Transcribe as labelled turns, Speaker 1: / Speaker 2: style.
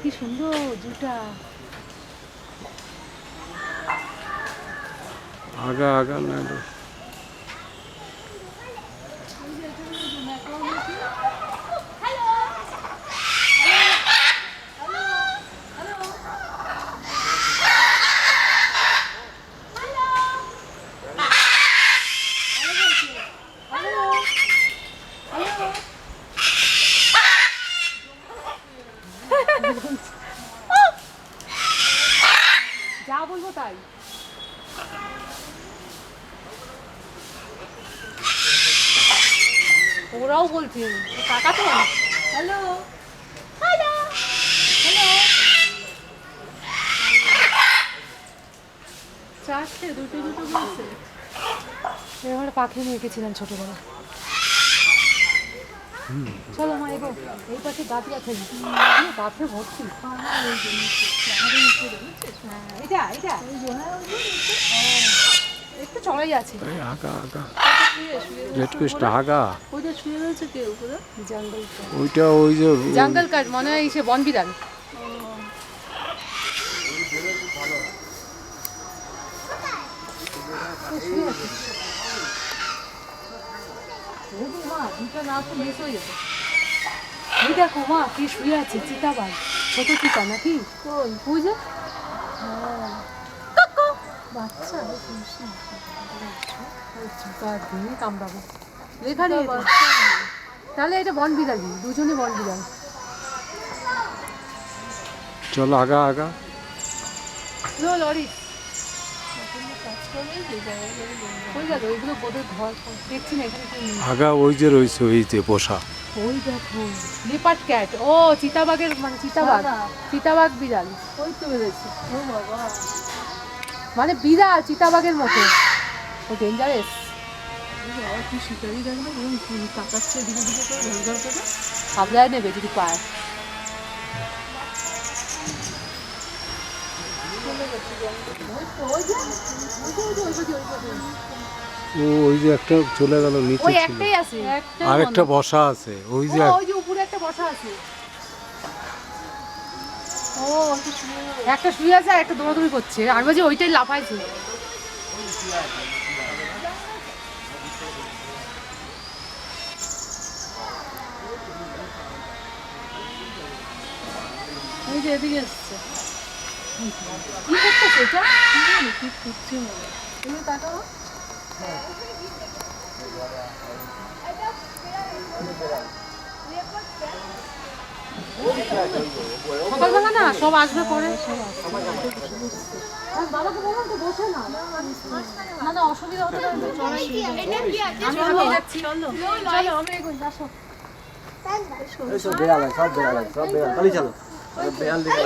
Speaker 1: কি সুন্দর জুটা।
Speaker 2: আগা আগা না
Speaker 1: যা বলবো তাই। ওরাও বলছে কাকা তো হ্যালো হ্যালো হ্যালো। চারটে দুটো দুটো বলছে। এবার পাখি নিয়ে গেছিলাম ছোটবেলা। চলো মা এগো, এই পাশে গাছ গাছ গাছে ভর্তি। এটা এটা একটু চড়াই আছে।
Speaker 2: আগা আগা লেট করিস না আগা।
Speaker 1: ওইটা শুয়ে রয়েছে কে উপরে? জঙ্গল
Speaker 2: ওইটা ওই যে
Speaker 1: জঙ্গল কাঠ মনে হয় সে বন বিড়াল। এই দেখো মা কি শুয়ে আছে চিতাবাঘ, ছোট চিতা নাকি? ওই বুঝে বাচ্চা দিয়ে কামড়াবো লেখা নেই তাহলে এটা বন বিড়ালি, দুজনে বন বিড়াল।
Speaker 2: চলো আগা আগা।
Speaker 1: লরি ওই দেখো ওইগুলো বোধহয় ঘর দেখছি না এখানে।
Speaker 2: আগা ওই যে রয়েছে ওই যে বসা।
Speaker 1: ওই দেখো লিপার্ড ক্যাট, ও চিতাবাঘের মানে চিতাবাঘ, চিতাবাঘ বিড়াল। ওই তো বেরোচ্ছে ও বাবা, মানে বিড়াল চিতাবাঘের মতো। ও ডেঞ্জারাস। কি শিকারি দেখবে তাকাচ্ছে দিকে দিকে করে ঝলঝল করে। সাবধানে নেবে যদি পায়।
Speaker 2: ও ওই যে একটা চলে গেল নিচে
Speaker 1: ওই
Speaker 2: ছিল।
Speaker 1: একটাই আছে,
Speaker 2: আরেকটা বসা আছে ওই যে।
Speaker 1: ওই যে উপরে একটা বসা আছে। ও একটা শুয়ে আছে আর একটা দৌড়াদৌড়ি করছে, আর বাজে ওইটাই লাফাইছে। এই যে এদিকে এসছে। কি করতেছে এটা? কি করছে মনে তুমি তাকাও। সকালবেলা না সব আসবে পরে। বাবাকে বললাম তো বসে না, না না অসুবিধা হতে পারে। আমি যাচ্ছি, চলো চলো আমরা এগোই, আসো।
Speaker 3: সব বেড়াল সব বেড়াল সব বেড়াল খালি চলো বেড়াল দিকে